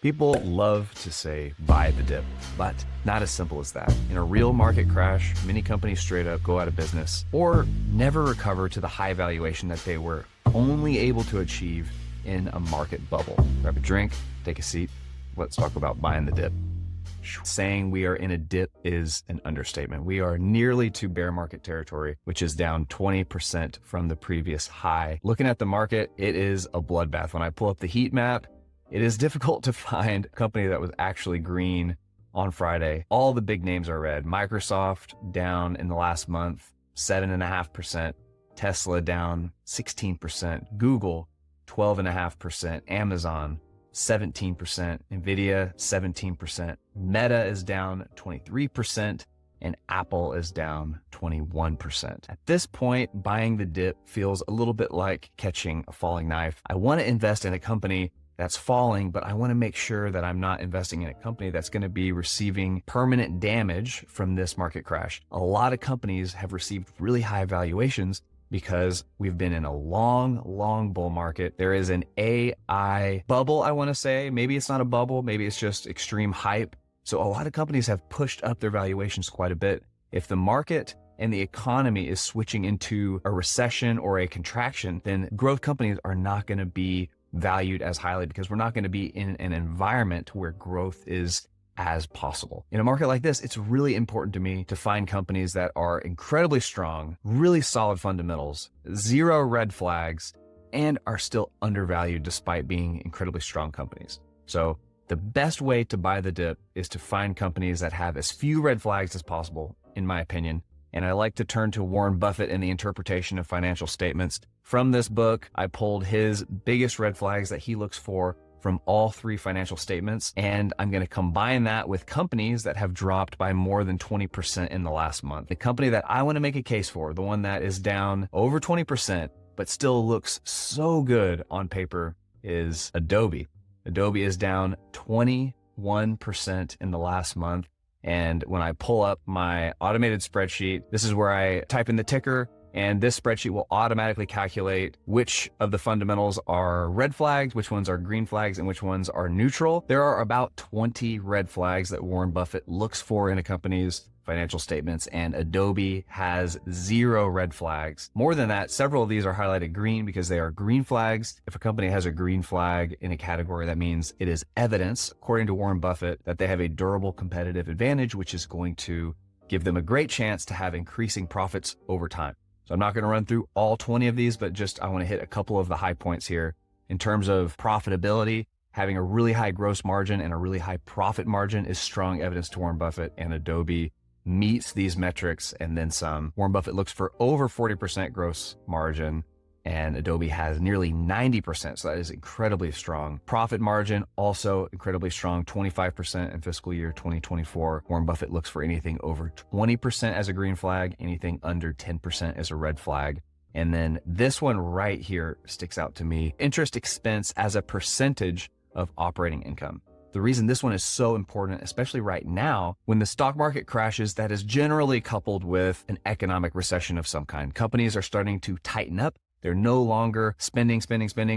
People love to say buy the dip, but not as simple as that. In a real market crash, many companies straight up go out of business or never recover to the high valuation that they were only able to achieve in a market bubble. Grab a drink, take a seat. Let's talk about buying the dip. Saying we are in a dip is an understatement. We are nearly to bear market territory, which is down 20% from the previous high. Looking at the market, it is a bloodbath. When I pull up the heat map, it is difficult to find a company that was actually green on Friday. All the big names are red. Microsoft down in the last month, 7.5%. Tesla down 16%. Google, 12.5%. Amazon, 17%. Nvidia, 17%. Meta is down 23%. And Apple is down 21%. At this point, buying the dip feels a little bit like catching a falling knife. I want to invest in a company that's falling, but I want to make sure that I'm not investing in a company that's going to be receiving permanent damage from this market crash. A lot of companies have received really high valuations because we've been in a long bull market. There is an AI bubble, I want to say. Maybe it's not a bubble, maybe it's just extreme hype. So a lot of companies have pushed up their valuations quite a bit. If the market and the economy is switching into a recession or a contraction, then growth companies are not going to be valued as highly because we're not going to be in an environment where growth is as possible. In a market like this, it's really important to me to find companies that are incredibly strong, really solid fundamentals, zero red flags, and are still undervalued despite being incredibly strong companies. So the best way to buy the dip is to find companies that have as few red flags as possible, in my opinion. And I like to turn to Warren Buffett in the interpretation of financial statements. From this book, I pulled his biggest red flags that he looks for from all three financial statements. And I'm going to combine that with companies that have dropped by more than 20% in the last month. The company that I want to make a case for, the one that is down over 20%, but still looks so good on paper, is Adobe. Adobe is down 21% in the last month. And when I pull up my automated spreadsheet, this is where I type in the ticker, and this spreadsheet will automatically calculate which of the fundamentals are red flags, which ones are green flags, and which ones are neutral. There are about 20 red flags that Warren Buffett looks for in a company's financial statements, and Adobe has 0 red flags. More than that, several of these are highlighted green because they are green flags. If a company has a green flag in a category, that means it is evidence, according to Warren Buffett, that they have a durable competitive advantage, which is going to give them a great chance to have increasing profits over time. So I'm not going to run through all 20 of these, but just I want to hit a couple of the high points here. In terms of profitability, having a really high gross margin and a really high profit margin is strong evidence to Warren Buffett, and Adobe meets these metrics and then some. Warren Buffett looks for over 40% gross margin, and Adobe has nearly 90%. So that is incredibly strong. Profit margin also incredibly strong, 25% in fiscal year 2024. Warren Buffett looks for anything over 20% as a green flag, anything under 10% as a red flag. And then this one right here sticks out to me. Interest expense as a percentage of operating income. The reason this one is so important, especially right now, when the stock market crashes, that is generally coupled with an economic recession of some kind. Companies are starting to tighten up. They're no longer spending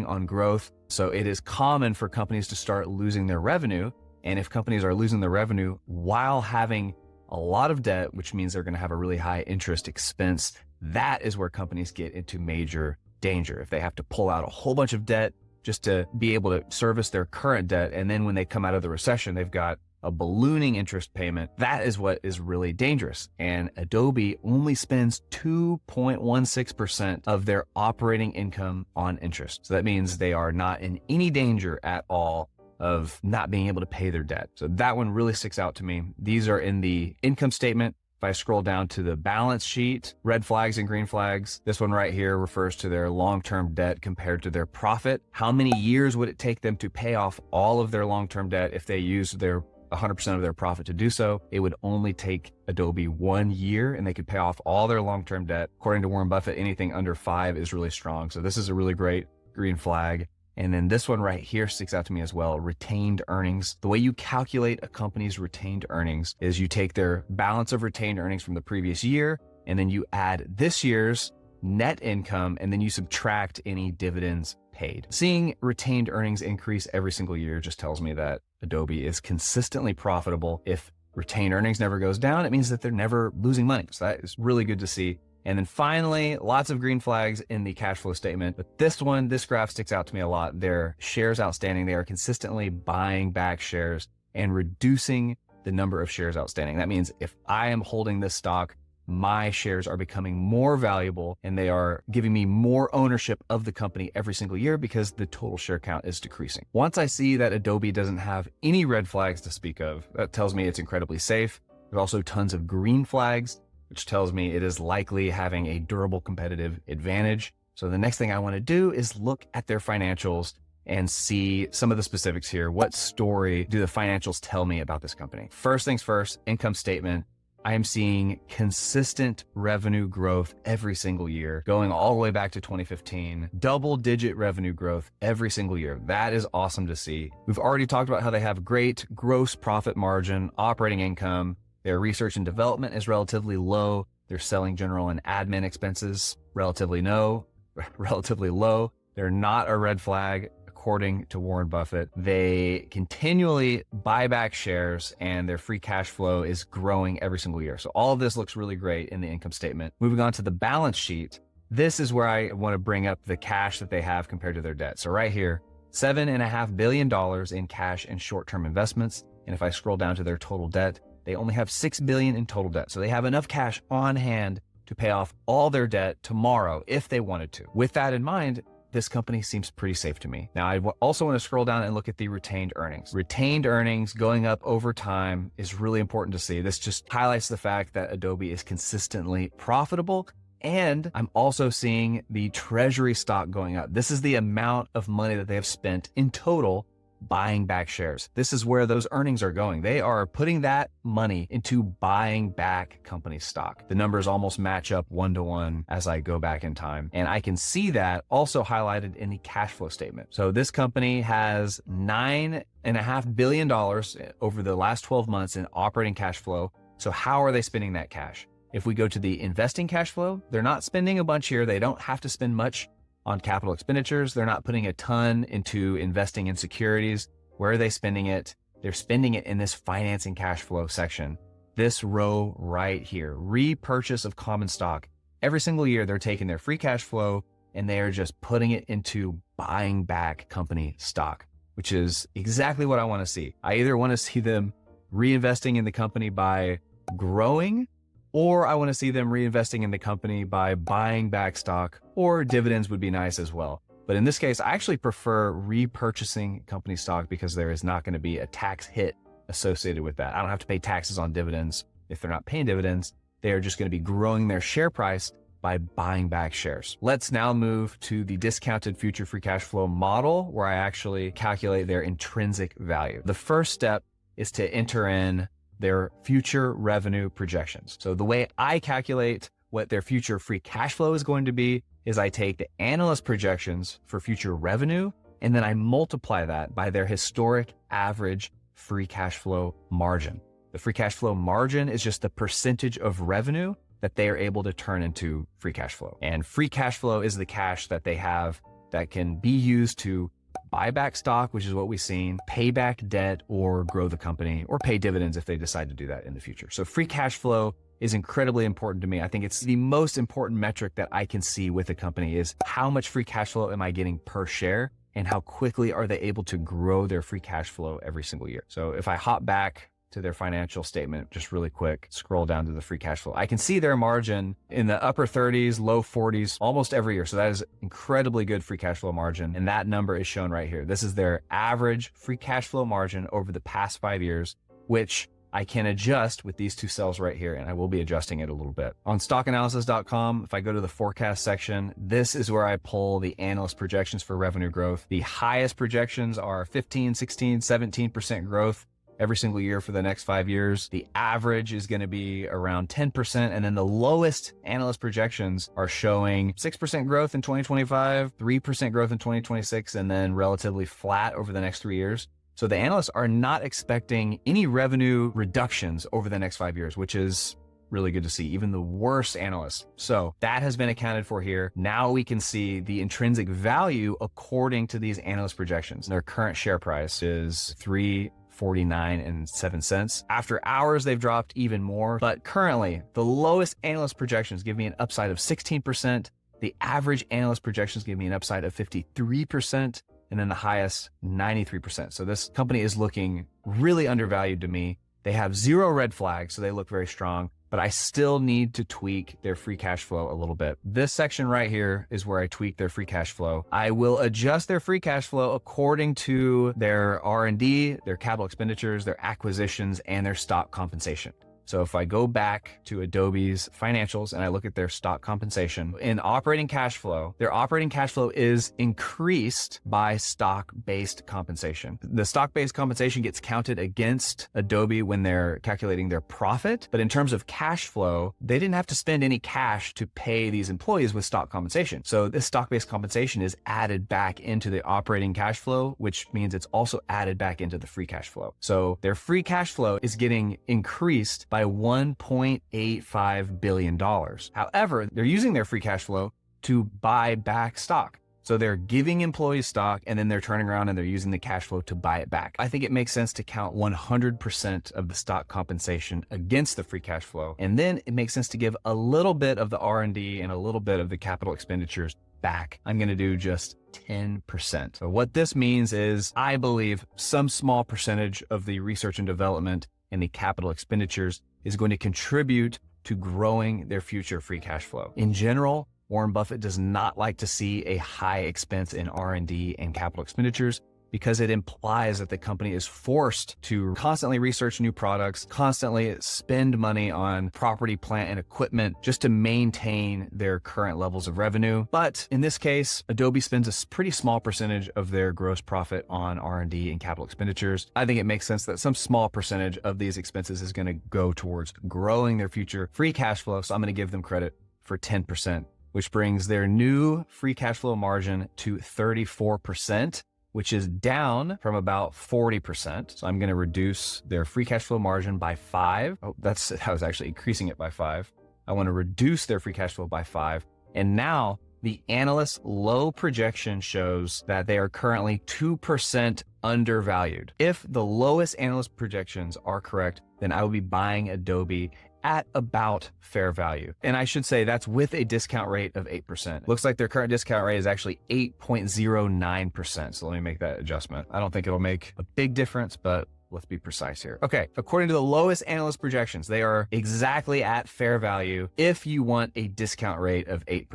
on growth. So it is common for companies to start losing their revenue. And if companies are losing their revenue while having a lot of debt, which means they're going to have a really high interest expense, that is where companies get into major danger. If they have to pull out a whole bunch of debt just to be able to service their current debt, and then when they come out of the recession, they've got a ballooning interest payment, that is what is really dangerous. And Adobe only spends 2.16% of their operating income on interest. So that means they are not in any danger at all of not being able to pay their debt. So that one really sticks out to me. These are in the income statement. If I scroll down to the balance sheet, red flags and green flags, this one right here refers to their long-term debt compared to their profit. How many years would it take them to pay off all of their long-term debt if they used their 100% of their profit to do so? It would only take Adobe 1 year and they could pay off all their long-term debt. According to Warren Buffett, anything under 5 is really strong. So this is a really great green flag. And then this one right here sticks out to me as well, retained earnings. The way you calculate a company's retained earnings is you take their balance of retained earnings from the previous year, and then you add this year's net income, and then you subtract any dividends paid. Seeing retained earnings increase every single year just tells me that Adobe is consistently profitable. If retained earnings never goes down, it means that they're never losing money. So that is really good to see. And then finally, lots of green flags in the cash flow statement. But this graph sticks out to me a lot. Their shares outstanding, they are consistently buying back shares and reducing the number of shares outstanding. That means if I am holding this stock, my shares are becoming more valuable and they are giving me more ownership of the company every single year because the total share count is decreasing. Once I see that Adobe doesn't have any red flags to speak of, that tells me it's incredibly safe. There's also tons of green flags, which tells me it is likely having a durable competitive advantage. So the next thing I want to do is look at their financials and see some of the specifics here. What story do the financials tell me about this company? First things first, income statement. I am seeing consistent revenue growth every single year, going all the way back to 2015, double-digit revenue growth every single year. That is awesome to see. We've already talked about how they have great gross profit margin, operating income. Their research and development is relatively low. Their selling, general, and admin expenses, relatively low. They're not a red flag, according to Warren Buffett. They continually buy back shares and their free cash flow is growing every single year. So all of this looks really great in the income statement. Moving on to the balance sheet. This is where I want to bring up the cash that they have compared to their debt. So right here, $7.5 billion in cash and short-term investments. And if I scroll down to their total debt, they only have $6 billion in total debt. So they have enough cash on hand to pay off all their debt tomorrow if they wanted to. With that in mind, this company seems pretty safe to me. Now, I also want to scroll down and look at the retained earnings. Retained earnings going up over time is really important to see. This just highlights the fact that Adobe is consistently profitable. And I'm also seeing the treasury stock going up. This is the amount of money that they have spent in total buying back shares. This is where those earnings are going. They are putting that money into buying back company stock. The numbers almost match up 1-to-1 as I go back in time. And I can see that also highlighted in the cash flow statement. So this company has $9.5 billion over the last 12 months in operating cash flow. So how are they spending that cash? If we go to the investing cash flow, they're not spending a bunch here. They don't have to spend much on capital expenditures. They're not putting a ton into investing in securities. Where are they spending it? They're spending it in this financing cash flow section. This row right here, repurchase of common stock. Every single year, they're taking their free cash flow and they are just putting it into buying back company stock, which is exactly what I want to see. I either want to see them reinvesting in the company by growing, or I want to see them reinvesting in the company by buying back stock, or dividends would be nice as well. But in this case, I actually prefer repurchasing company stock because there is not going to be a tax hit associated with that. I don't have to pay taxes on dividends. If they're not paying dividends, they are just going to be growing their share price by buying back shares. Let's now move to the discounted future free cash flow model, where I actually calculate their intrinsic value. The first step is to enter in their future revenue projections. So the way I calculate what their future free cash flow is going to be is I take the analyst projections for future revenue, and then I multiply that by their historic average free cash flow margin. The free cash flow margin is just the percentage of revenue that they are able to turn into free cash flow. And free cash flow is the cash that they have that can be used to buy back stock, which is what we've seen, pay back debt, or grow the company, or pay dividends if they decide to do that in the future. So free cash flow is incredibly important to me. I think it's the most important metric that I can see with a company is how much free cash flow am I getting per share, and how quickly are they able to grow their free cash flow every single year. So if I hop back to their financial statement, just really quick, scroll down to the free cash flow, I can see their margin in the upper 30s, low 40s, almost every year. So that is incredibly good free cash flow margin. And that number is shown right here. This is their average free cash flow margin over the past 5 years, which I can adjust with these two cells right here, and I will be adjusting it a little bit. On stockanalysis.com, if I go to the forecast section, this is where I pull the analyst projections for revenue growth. The highest projections are 15, 16, 17% growth every single year for the next 5 years. The average is going to be around 10%. And then the lowest analyst projections are showing 6% growth in 2025, 3% growth in 2026, and then relatively flat over the next 3 years. So the analysts are not expecting any revenue reductions over the next 5 years, which is really good to see, even the worst analysts. So that has been accounted for here. Now we can see the intrinsic value according to these analyst projections. Their current share price is $3.49.07. After hours, they've dropped even more, but currently the lowest analyst projections give me an upside of 16%. The average analyst projections give me an upside of 53%, and then the highest 93%. So this company is looking really undervalued to me. They have zero red flags, so they look very strong, but I still need to tweak their free cash flow a little bit. This section right here is where I tweak their free cash flow. I will adjust their free cash flow according to their R&D, their capital expenditures, their acquisitions, and their stock compensation. So if I go back to Adobe's financials and I look at their stock compensation in operating cash flow, their operating cash flow is increased by stock-based compensation. The stock-based compensation gets counted against Adobe when they're calculating their profit. But in terms of cash flow, they didn't have to spend any cash to pay these employees with stock compensation. So this stock-based compensation is added back into the operating cash flow, which means it's also added back into the free cash flow. So their free cash flow is getting increased by $1.85 billion. However, they're using their free cash flow to buy back stock. So they're giving employees stock and then they're turning around and they're using the cash flow to buy it back. I think it makes sense to count 100% of the stock compensation against the free cash flow. And then it makes sense to give a little bit of the R&D and a little bit of the capital expenditures back. I'm going to do just 10%. So what this means is I believe some small percentage of the research and development and the capital expenditures is going to contribute to growing their future free cash flow. In general, Warren Buffett does not like to see a high expense in R&D and capital expenditures because it implies that the company is forced to constantly research new products, constantly spend money on property, plant, and equipment just to maintain their current levels of revenue. But in this case, Adobe spends a pretty small percentage of their gross profit on R&D and capital expenditures. I think it makes sense that some small percentage of these expenses is going to go towards growing their future free cash flow. So I'm going to give them credit for 10%, which brings their new free cash flow margin to 34%. Which is down from about 40%. So I'm going to reduce their free cash flow margin by 5. Oh, I was actually increasing it by 5. I want to reduce their free cash flow by 5. And now the analyst's low projection shows that they are currently 2% undervalued. If the lowest analyst projections are correct, then I will be buying Adobe at about fair value. And I should say that's with a discount rate of 8%. Looks like their current discount rate is actually 8.09%. So let me make that adjustment. I don't think it'll make a big difference, but let's be precise here. Okay, according to the lowest analyst projections, they are exactly at fair value if you want a discount rate of 8%,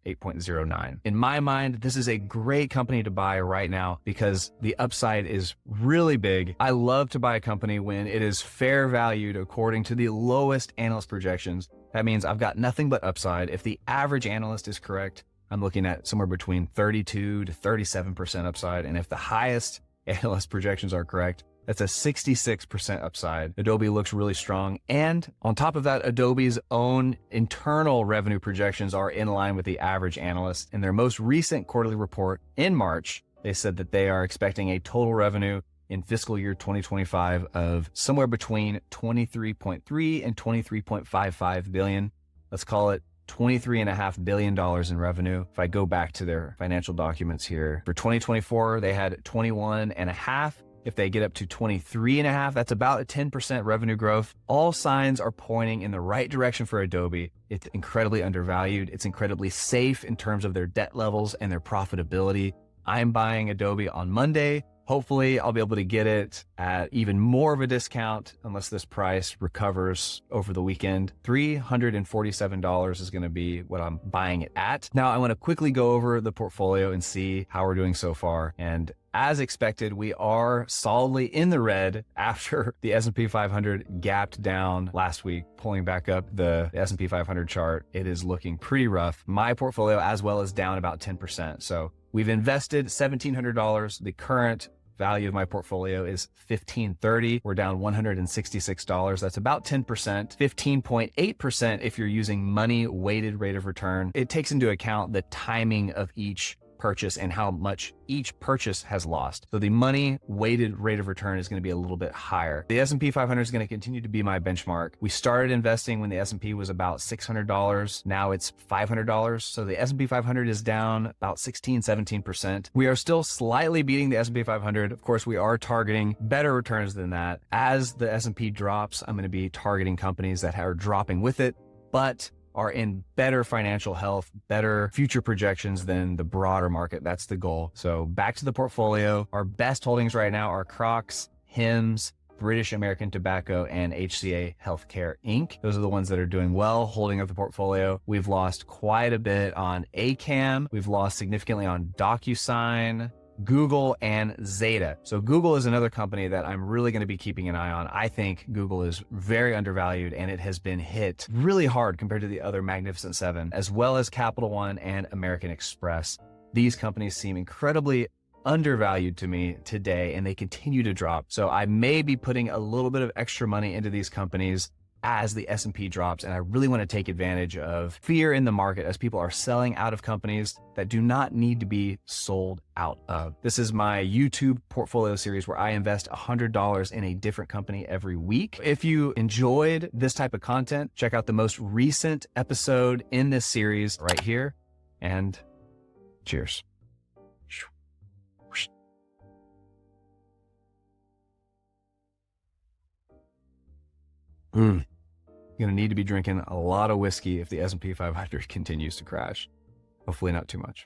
8.09. In my mind, this is a great company to buy right now because the upside is really big. I love to buy a company when it is fair valued according to the lowest analyst projections. That means I've got nothing but upside. If the average analyst is correct, I'm looking at somewhere between 32 to 37% upside. And if the highest analyst projections are correct, that's a 66% upside. Adobe looks really strong. And on top of that, Adobe's own internal revenue projections are in line with the average analyst. In their most recent quarterly report in March, they said that they are expecting a total revenue in fiscal year 2025 of somewhere between 23.3 and 23.55 billion. Let's call it $23.5 billion in revenue. If I go back to their financial documents here, for 2024, they had 21.5. If they get up to 23.5, that's about a 10% revenue growth. All signs are pointing in the right direction for Adobe. It's incredibly undervalued. It's incredibly safe in terms of their debt levels and their profitability. I'm buying Adobe on Monday. Hopefully I'll be able to get it at even more of a discount unless this price recovers over the weekend. $347 is going to be what I'm buying it at. Now I want to quickly go over the portfolio and see how we're doing so far. And as expected, we are solidly in the red after the S&P 500 gapped down last week, pulling back up the S&P 500 chart. It is looking pretty rough. My portfolio as well is down about 10%. So we've invested $1,700. The current value of my portfolio is $1,530. We're down $166. That's about 10%, 15.8% if you're using money weighted rate of return. It takes into account the timing of each purchase and how much each purchase has lost. So the money weighted rate of return is going to be a little bit higher. The S&P 500 is going to continue to be my benchmark. We started investing when the S&P was about $600. Now it's $500. So the S&P 500 is down about 16, 17%. We are still slightly beating the S&P 500. Of course, we are targeting better returns than that. As the S&P drops, I'm going to be targeting companies that are dropping with it, but are in better financial health, better future projections than the broader market. That's the goal. So back to the portfolio. Our best holdings right now are Crocs, Hims, British American Tobacco, and HCA Healthcare Inc. Those are the ones that are doing well, holding up the portfolio. We've lost quite a bit on ACAM. We've lost significantly on DocuSign, Google, and Zeta. So Google is another company that I'm really going to be keeping an eye on. I think Google is very undervalued and it has been hit really hard compared to the other Magnificent Seven, as well as Capital One and American Express. These companies seem incredibly undervalued to me today and they continue to drop. So I may be putting a little bit of extra money into these companies as the S&P drops. And I really want to take advantage of fear in the market as people are selling out of companies that do not need to be sold out of. This is my YouTube portfolio series where I invest $100 in a different company every week. If you enjoyed this type of content, check out the most recent episode in this series right here. And cheers. You're going to need to be drinking a lot of whiskey if the S&P 500 continues to crash. Hopefully not too much.